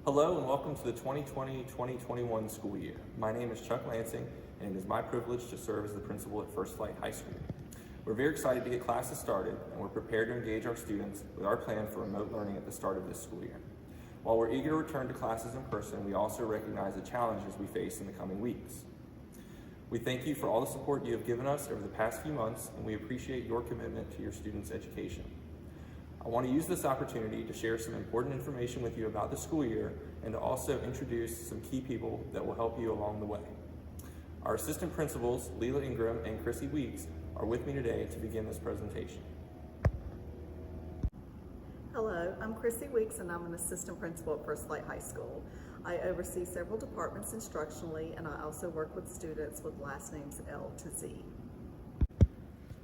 Hello and welcome to the 2020-2021 school year. My name is Chuck Lansing and it is my privilege to serve as the principal at First Flight High School. We're very excited to get classes started and we're prepared to engage our students with our plan for remote learning at the start of this school year. While we're eager to return to classes in person, we also recognize the challenges we face in the coming weeks. We thank you for all the support you have given us over the past few months and we appreciate your commitment to your students' education. I want to use this opportunity to share some important information with you about the school year and to also introduce some key people that will help you along the way. Our assistant principals, Leela Ingram and Chrissy Weeks, are with me today to begin this presentation. Hello, I'm Chrissy Weeks and I'm an assistant principal at First Flight High School. I oversee several departments instructionally and I also work with students with last names L to Z.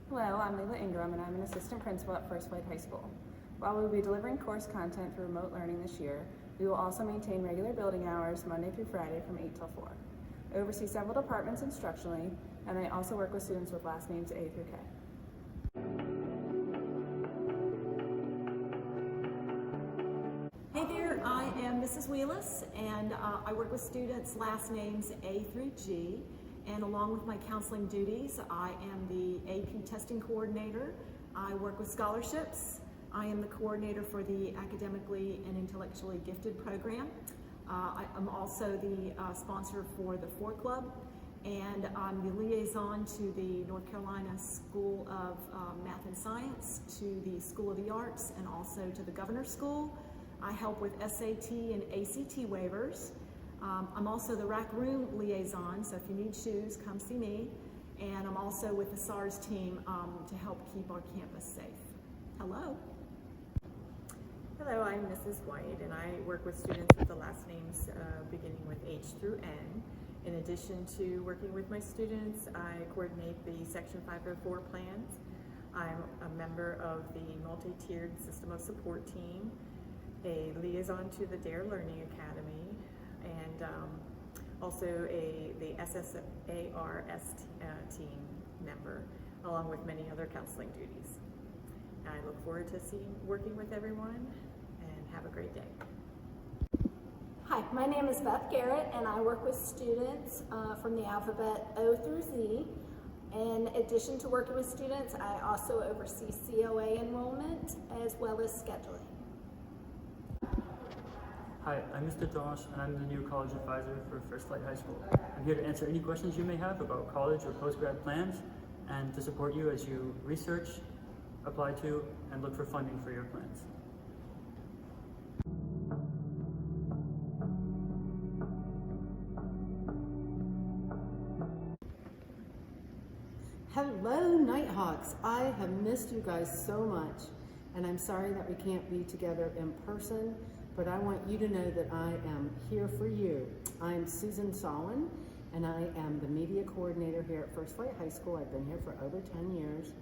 Hello, I'm Leela Ingram and I'm an assistant principal at First Flight High School. While we will be delivering course content through remote learning this year, we will also maintain regular building hours Monday through Friday from 8 till 4. I oversee several departments instructionally and I also work with students with last names A through K. Hey there, I am Mrs. Wheelis and I work with students last names A through G, and along with my counseling duties, I am the AP testing coordinator. I work with scholarships. I am the coordinator for the academically and intellectually gifted program. I'm also the sponsor for the 4 Club, and I'm the liaison to the North Carolina School of Math and Science, to the School of the Arts, and also to the Governor's School. I help with SAT and ACT waivers. I'm also the rack room liaison, so if you need shoes, come see me. And I'm also with the SARS team to help keep our campus safe. Hello. Hello, I'm Mrs. White and I work with students with the last names beginning with H through N. In addition to working with my students, I coordinate the Section 504 plans. I'm a member of the multi-tiered system of support team, a liaison to the DARE Learning Academy, and also the SSARS team member, along with many other counseling duties. I look forward to working with everyone, and have a great day. Hi, my name is Beth Garrett and I work with students from the alphabet O through Z. In addition to working with students, I also oversee COA enrollment as well as scheduling. Hi, I'm Mr. Tosh and I'm the new college advisor for First Flight High School. I'm here to answer any questions you may have about college or post-grad plans and to support you as you research, apply to, and look for funding for your plans. Hello, Nighthawks. I have missed you guys so much, and I'm sorry that we can't be together in person, but I want you to know that I am here for you. I'm Susan Sawin, and I am the media coordinator here at First Flight High School. I've been here for over 10 years.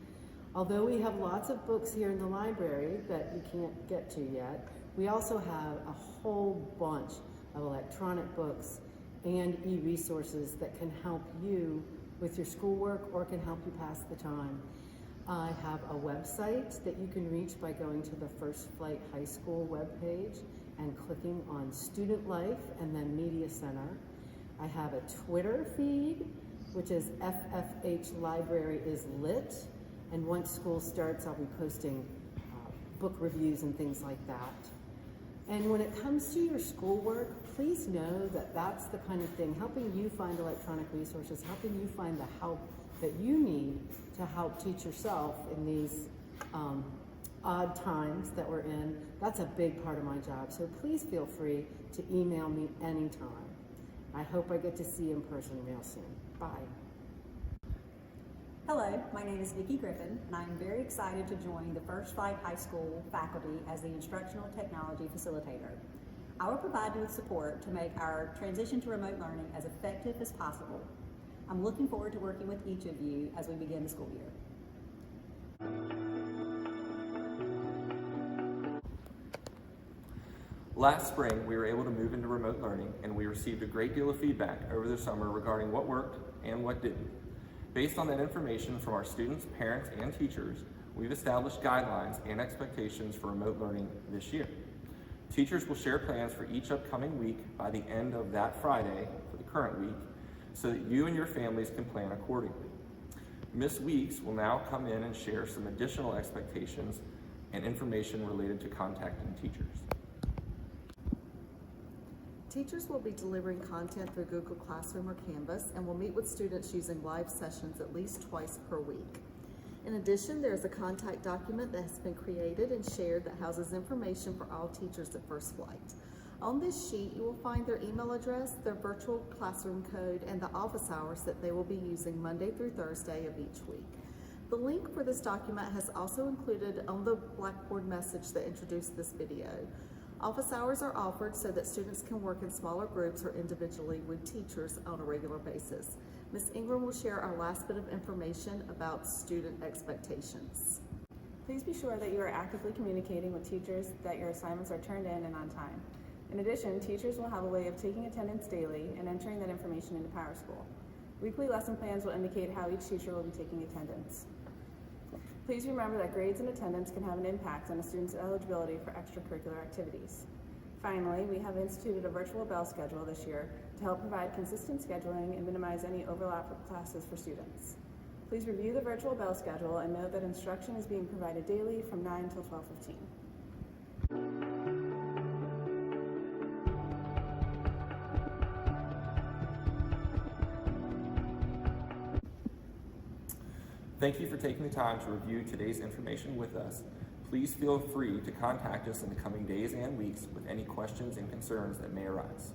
Although we have lots of books here in the library that you can't get to yet, we also have a whole bunch of electronic books and e-resources that can help you with your schoolwork or can help you pass the time. I have a website that you can reach by going to the First Flight High School webpage and clicking on Student Life and then Media Center. I have a Twitter feed, which is FFH Library is Lit. And once school starts, I'll be posting book reviews and things like that. And when it comes to your schoolwork, please know that that's the kind of thing, helping you find electronic resources, helping you find the help that you need to help teach yourself in these odd times that we're in. That's a big part of my job. So please feel free to email me anytime. I hope I get to see you in person real soon. Bye. Hello, my name is Vicki Griffin, and I am very excited to join the First Flight High School faculty as the Instructional Technology Facilitator. I will provide you with support to make our transition to remote learning as effective as possible. I'm looking forward to working with each of you as we begin the school year. Last spring, we were able to move into remote learning and we received a great deal of feedback over the summer regarding what worked and what didn't. Based on that information from our students, parents, and teachers, we've established guidelines and expectations for remote learning this year. Teachers will share plans for each upcoming week by the end of that Friday for the current week so that you and your families can plan accordingly. Ms. Weeks will now come in and share some additional expectations and information related to contacting teachers. Teachers will be delivering content through Google Classroom or Canvas and will meet with students using live sessions at least twice per week. In addition, there is a contact document that has been created and shared that houses information for all teachers at First Flight. On this sheet, you will find their email address, their virtual classroom code, and the office hours that they will be using Monday through Thursday of each week. The link for this document has also included on the Blackboard message that introduced this video. Office hours are offered so that students can work in smaller groups or individually with teachers on a regular basis. Ms. Ingram will share our last bit of information about student expectations. Please be sure that you are actively communicating with teachers that your assignments are turned in and on time. In addition, teachers will have a way of taking attendance daily and entering that information into PowerSchool. Weekly lesson plans will indicate how each teacher will be taking attendance. Please remember that grades and attendance can have an impact on a student's eligibility for extracurricular activities. Finally, we have instituted a virtual bell schedule this year to help provide consistent scheduling and minimize any overlap of classes for students. Please review the virtual bell schedule and note that instruction is being provided daily from 9 till 12:15. Thank you for taking the time to review today's information with us. Please feel free to contact us in the coming days and weeks with any questions and concerns that may arise.